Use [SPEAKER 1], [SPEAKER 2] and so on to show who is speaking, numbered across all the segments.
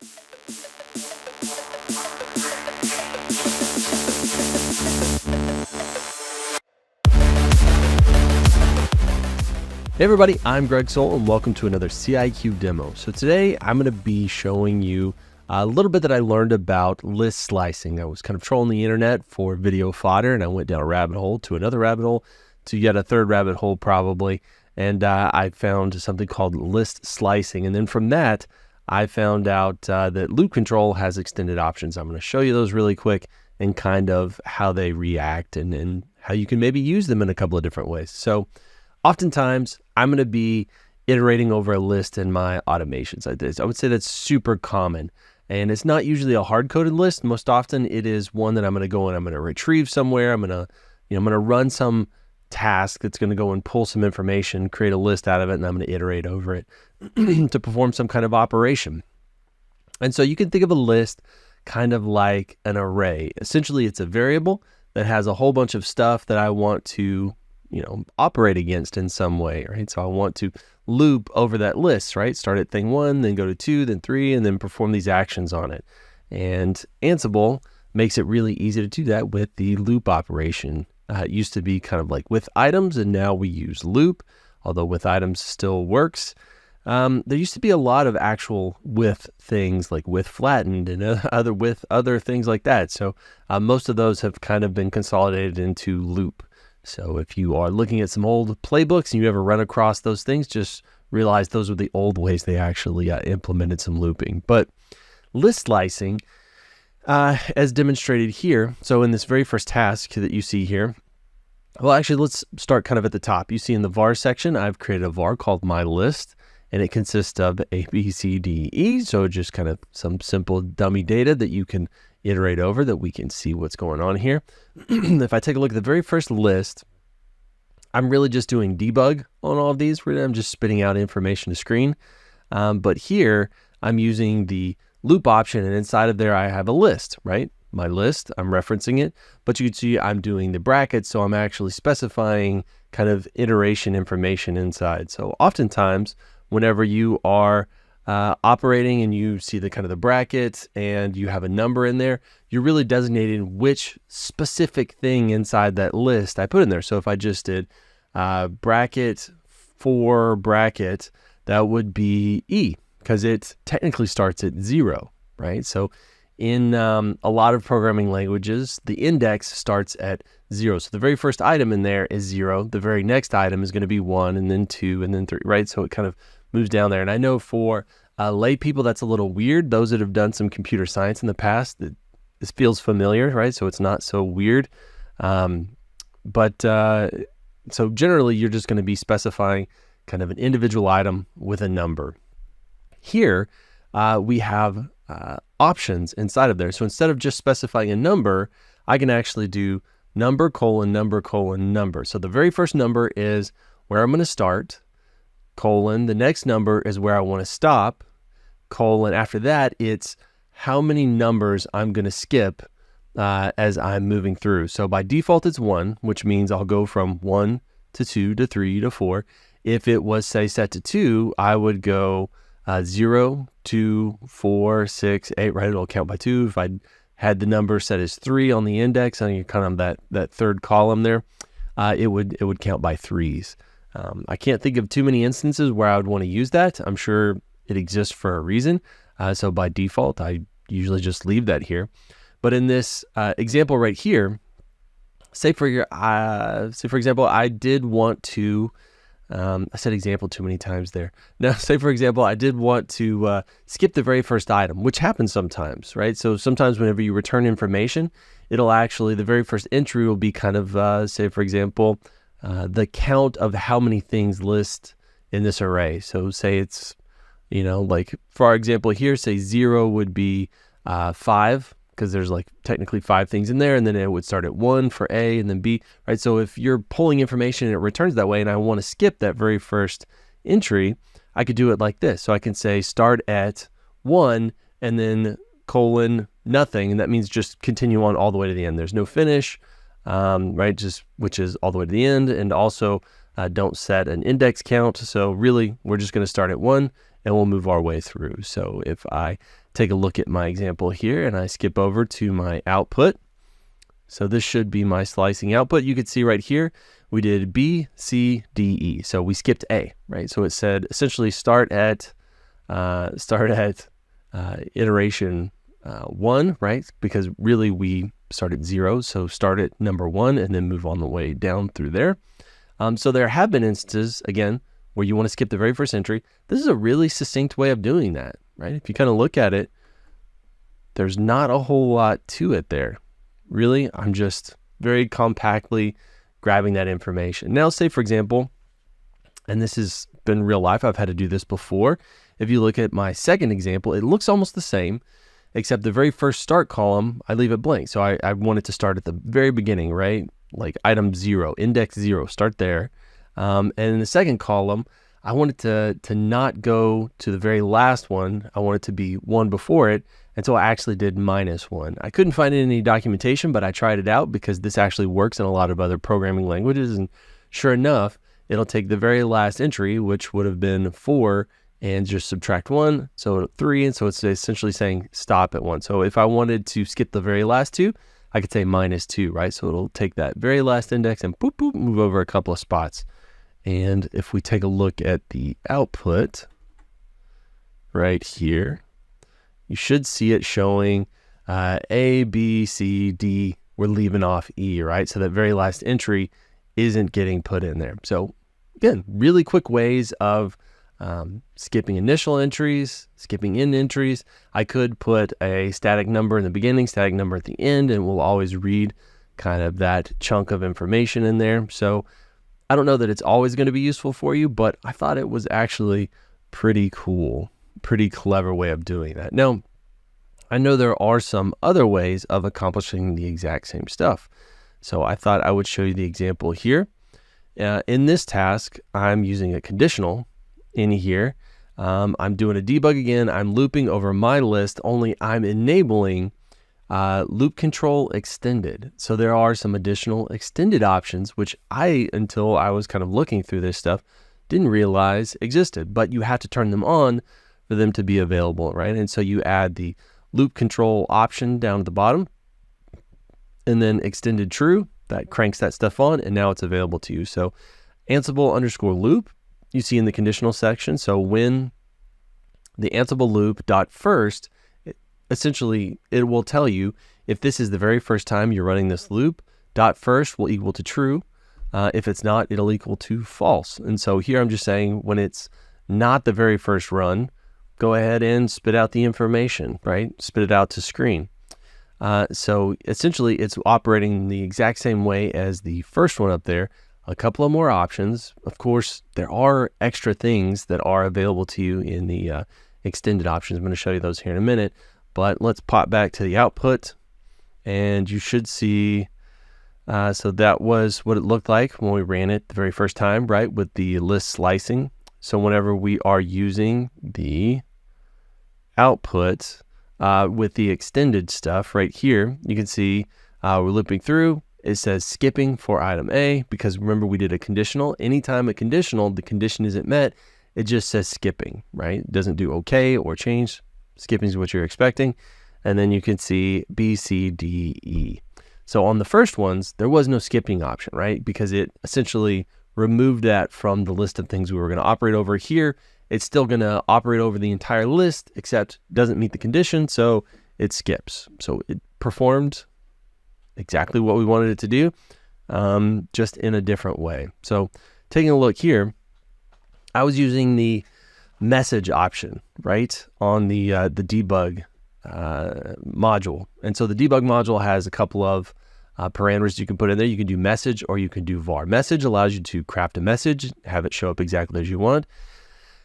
[SPEAKER 1] Hey everybody, I'm Greg Soul and welcome to another CIQ demo. So today I'm going to be showing you a little bit that I learned about list slicing. I was kind of trolling the internet for video fodder and I went down a rabbit hole to another rabbit hole to yet a third rabbit hole probably. And I found something called list slicing. And then from that, I found out that loop control has extended options. I'm going to show you those really quick and kind of how they react and how you can maybe use them in a couple of different ways. So oftentimes, I'm going to be iterating over a list in my automations. I would say that's super common. And it's not usually a hard-coded list. Most often, it is one that I'm going to go and I'm going to retrieve somewhere. I'm going to run some task that's going to go and pull some information, create a list out of it, and I'm going to iterate over it to perform some kind of operation. And so you can think of a list kind of like an array. Essentially, it's a variable that has a whole bunch of stuff that I want to operate against in some way, right? So I want to loop over that list, right? Start at thing 1, then go to 2, then 3, and then perform these actions on it. And Ansible makes it really easy to do that with the loop operation. It used to be kind of like with items, and now we use loop, although with items still works. There used to be a lot of actual with things like with flattened and other things like that. So most of those have kind of been consolidated into loop. So if you are looking at some old playbooks and you ever run across those things, just realize those were the old ways they actually implemented some looping. But list slicing, as demonstrated here, so in this very first task that you see here, well, actually, let's start kind of at the top. You see in the var section, I've created a var called my list, and it consists of A, B, C, D, E. So just kind of some simple dummy data that you can iterate over that we can see what's going on here. If I take a look at the very first list, I'm really just doing debug on all of these. I'm just spitting out information to screen. But here I'm using the loop option, and inside of there I have a list, right? My list, I'm referencing it, but you can see I'm doing the brackets, so I'm actually specifying kind of iteration information inside. So oftentimes whenever you are operating and you see the kind of the bracket and you have a number in there, you're really designating which specific thing inside that list I put in there. So if I just did bracket for bracket, that would be E, because it technically starts at 0, right? So in a lot of programming languages, the index starts at 0. So the very first item in there is 0. The very next item is going to be 1, and then 2, and then 3, right? So it kind of moves down there. And I know for lay people, that's a little weird. Those that have done some computer science in the past, this feels familiar, right? So it's not so weird. So generally, you're just going to be specifying kind of an individual item with a number. Here, we have options inside of there. So instead of just specifying a number, I can actually do number colon number colon number. So the very first number is where I'm going to start, colon. The next number is where I want to stop, colon. After that, it's how many numbers I'm going to skip as I'm moving through. So by default, it's 1, which means I'll go from 1 to 2 to 3 to 4. If it was, say, set to 2, I would go 0, 2, 4, 6, 8, right? It'll count by 2. If I had the number set as 3 on the index, on kind of that third column there, it would count by 3s. I can't think of too many instances where I would want to use that. I'm sure it exists for a reason. So by default, I usually just leave that here. But in this example right here, say for example, I did want to, I said example too many times there. Now, say for example, I did want to skip the very first item, which happens sometimes, right? So sometimes whenever you return information, it'll actually, the very first entry will be kind of, say for example, the count of how many things list in this array. So say it's, like for our example here, say 0 would be 5, because there's like technically 5 things in there, and then it would start at 1 for A and then B, right? So if you're pulling information and it returns that way and I want to skip that very first entry, I could do it like this. So I can say start at 1 and then colon nothing, and that means just continue on all the way to the end. There's no finish, right? Just which is all the way to the end, and also don't set an index count. So really, we're just going to start at 1 and we'll move our way through. So if I take a look at my example here and I skip over to my output. So this should be my slicing output. You can see right here, we did B, C, D, E. So we skipped A, right? So it said essentially start at iteration 1, right? Because really we start at 0. So start at number 1 and then move on the way down through there. So there have been instances, again, where you want to skip the very first entry. This is a really succinct way of doing that, right? If you kind of look at it, there's not a whole lot to it there. Really, I'm just very compactly grabbing that information. Now, say for example, and this has been real life, I've had to do this before. If you look at my second example, it looks almost the same, except the very first start column, I leave it blank. So I want it to start at the very beginning, right? Like item 0, index 0, start there. And in the second column, I want it to not go to the very last one. I want it to be one before it. And so I actually did -1. I couldn't find any documentation, but I tried it out because this actually works in a lot of other programming languages. And sure enough, it'll take the very last entry, which would have been 4, and just subtract 1, so 3. And so it's essentially saying stop at 1. So if I wanted to skip the very last 2, I could say -2, right? So it'll take that very last index and boop, boop, move over a couple of spots. And if we take a look at the output right here, you should see it showing A, B, C, D. We're leaving off E, right? So that very last entry isn't getting put in there. So again, really quick ways of skipping initial entries, skipping in entries. I could put a static number in the beginning, static number at the end, and we'll always read kind of that chunk of information in there. So I don't know that it's always going to be useful for you, but I thought it was actually pretty cool, pretty clever way of doing that. Now, I know there are some other ways of accomplishing the exact same stuff. So I thought I would show you the example here. In this task, I'm using a conditional in here. I'm doing a debug again. I'm looping over my list, only I'm enabling loop control extended. So there are some additional extended options, which until I was kind of looking through this stuff, didn't realize existed, but you have to turn them on for them to be available, right? And so you add the loop control option down at the bottom, and then extended true, that cranks that stuff on, and now it's available to you. So Ansible _loop, you see in the conditional section. So when the Ansible loop dot first, essentially it will tell you if this is the very first time you're running this loop, dot first will equal to true. If it's not, it'll equal to false. And so here I'm just saying when it's not the very first run, go ahead and spit out the information, right? Spit it out to screen. So essentially it's operating the exact same way as the first one up there. A couple of more options. Of course, there are extra things that are available to you in the extended options. I'm going to show you those here in a minute, but let's pop back to the output and you should see, so that was what it looked like when we ran it the very first time, right? With the list slicing. So whenever we are using the output with the extended stuff right here, you can see we're looping through. It says skipping for item A, because remember we did a conditional. Anytime a conditional, the condition isn't met, it just says skipping, right? It doesn't do okay or change. Skipping is what you're expecting. And then you can see B, C, D, E. So on the first ones, there was no skipping option, right? Because it essentially removed that from the list of things we were going to operate over. Here, it's still going to operate over the entire list, except doesn't meet the condition, so it skips. So it performed exactly what we wanted it to do, just in a different way. So taking a look here, I was using the message option, right, on the debug module. And so the debug module has a couple of parameters you can put in there. You can do message or you can do var. Message allows you to craft a message, have it show up exactly as you want.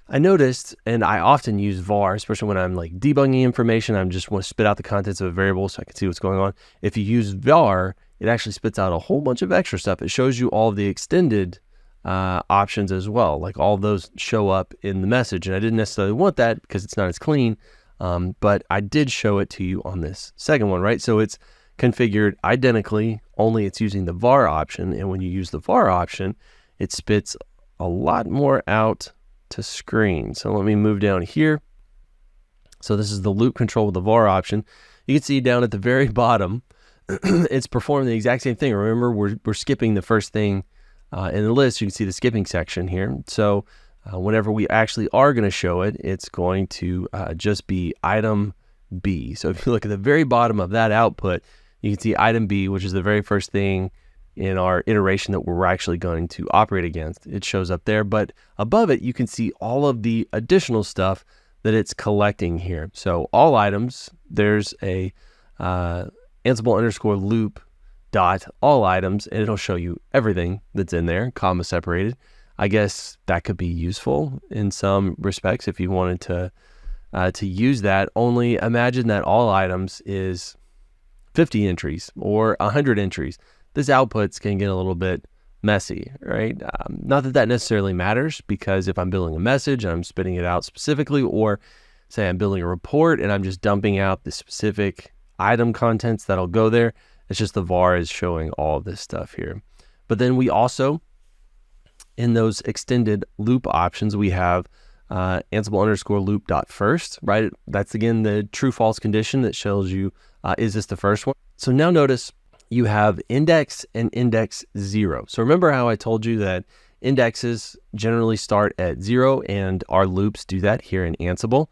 [SPEAKER 1] I noticed, and I often use var, especially when I'm like debugging information, I just want to spit out the contents of a variable so I can see what's going on. If you use var, it actually spits out a whole bunch of extra stuff. It shows you all of the extended options as well. Like all of those show up in the message, and I didn't necessarily want that because it's not as clean, but I did show it to you on this second one, right? So it's configured identically, only it's using the var option, and when you use the var option, it spits a lot more out to screen. So let me move down here. So this is the loop control with the var option. You can see down at the very bottom, it's performing the exact same thing. Remember, we're skipping the first thing in the list. You can see the skipping section here. So whenever we actually are going to show it, it's going to just be item B. So if you look at the very bottom of that output, you can see item B, which is the very first thing in our iteration that we're actually going to operate against. It shows up there, but above it, you can see all of the additional stuff that it's collecting here. So all items, there's a Ansible underscore loop dot all items, and it'll show you everything that's in there, comma separated. I guess that could be useful in some respects if you wanted to use that. Only imagine that all items is 50 entries or 100 entries. This output's can get a little bit messy, right? Not that that necessarily matters, because if I'm building a message and I'm spitting it out specifically, or say I'm building a report and I'm just dumping out the specific item contents that'll go there, it's just the var is showing all of this stuff here. But then we also, in those extended loop options, we have Ansible underscore loop dot first, right? That's again the true false condition that shows you, is this the first one? So now notice you have index and index 0. So remember how I told you that indexes generally start at 0, and our loops do that here in Ansible.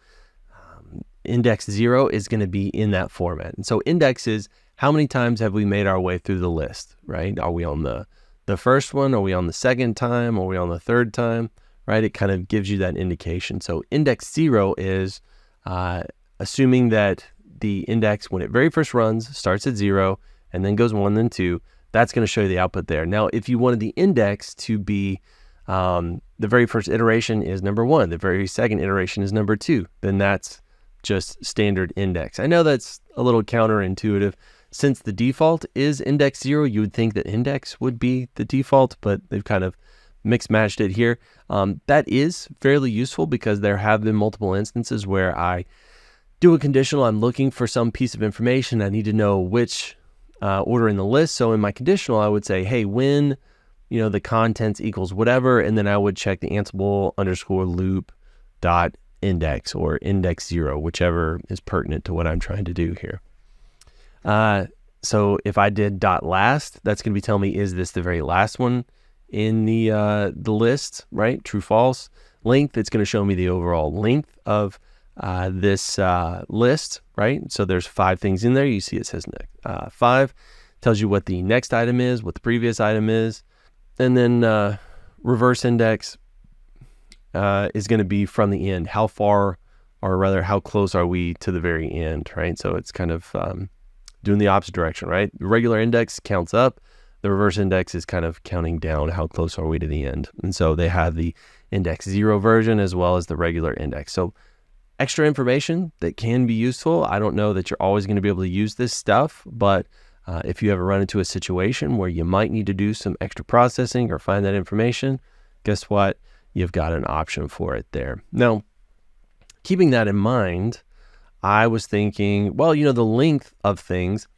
[SPEAKER 1] Index 0 is going to be in that format. And so index is how many times have we made our way through the list, right? Are we on the first one? Are we on the second time? Are we on the third time, right? It kind of gives you that indication. So index 0 is assuming that the index, when it very first runs, starts at 0, and then goes 1, then 2, that's going to show you the output there. Now, if you wanted the index to be, the very first iteration is number 1, the very second iteration is number 2, then that's just standard index. I know that's a little counterintuitive. Since the default is index 0, you would think that index would be the default, but they've kind of mixed matched it here. That is fairly useful because there have been multiple instances where I do a conditional, I'm looking for some piece of information, I need to know which order in the list. So in my conditional, I would say, hey, when, the contents equals whatever, and then I would check the Ansible underscore loop dot index or index 0, whichever is pertinent to what I'm trying to do here. So if I did dot last, that's going to be telling me, is this the very last one in the list, right? True, false. Length, it's going to show me the overall length of this list, right? So there's 5 things in there. You see it says 5, tells you what the next item is, what the previous item is. And then reverse index is going to be from the end. How far, or rather how close are we to the very end, right? So it's kind of doing the opposite direction, right? The regular index counts up. The reverse index is kind of counting down. How close are we to the end? And so they have the index 0 version as well as the regular index. So extra information that can be useful. I don't know that you're always going to be able to use this stuff, but if you ever run into a situation where you might need to do some extra processing or find that information, guess what? You've got an option for it there. Now, keeping that in mind, I was thinking, well, the length of things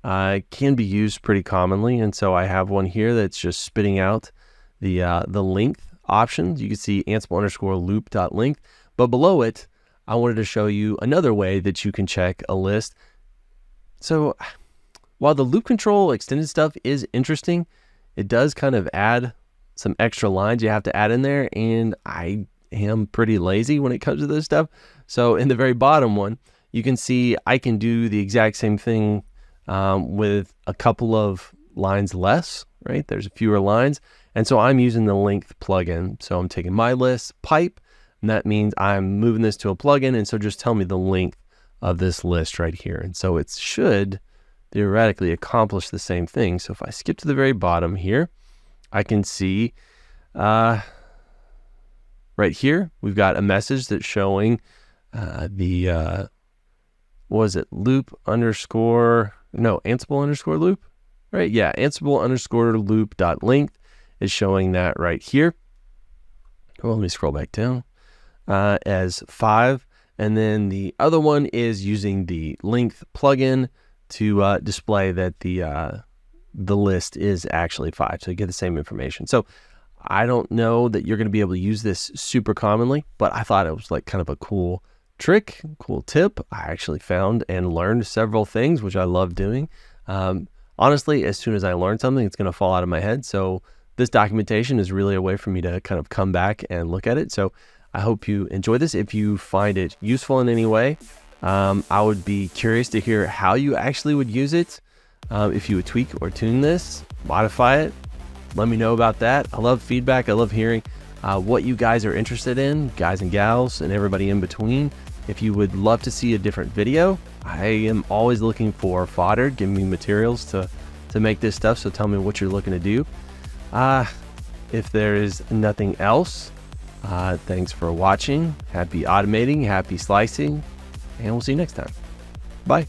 [SPEAKER 1] can be used pretty commonly. And so I have one here that's just spitting out the length options. You can see Ansible underscore loop dot length, but below it, I wanted to show you another way that you can check a list. So while the loop control extended stuff is interesting, it does kind of add some extra lines you have to add in there, and I am pretty lazy when it comes to this stuff. So in the very bottom one, you can see I can do the exact same thing with a couple of lines less, right? There's fewer lines. And so I'm using the length plugin. So I'm taking my list pipe, and that means I'm moving this to a plugin. And so just tell me the length of this list right here. And so it should theoretically accomplish the same thing. So if I skip to the very bottom here, I can see right here, we've got a message that's showing Ansible underscore loop, right? Yeah, Ansible underscore loop dot length is showing that right here. Well, let me scroll back down as 5. And then the other one is using the length plugin to display that the list is actually 5. So you get the same information. So I don't know that you're going to be able to use this super commonly, but I thought it was like kind of a cool trick, cool tip. I actually found and learned several things, which I love doing. Honestly, as soon as I learn something, it's going to fall out of my head. So this documentation is really a way for me to kind of come back and look at it. So I hope you enjoy this. If you find it useful in any way, I would be curious to hear how you actually would use it. If you would tweak or tune this, modify it, let me know about that. I love feedback. I love hearing what you guys are interested in, guys and gals and everybody in between. If you would love to see a different video, I am always looking for fodder. Give me materials to make this stuff. So tell me what you're looking to do. If there is nothing else, thanks for watching. Happy automating, happy slicing, and we'll see you next time. Bye.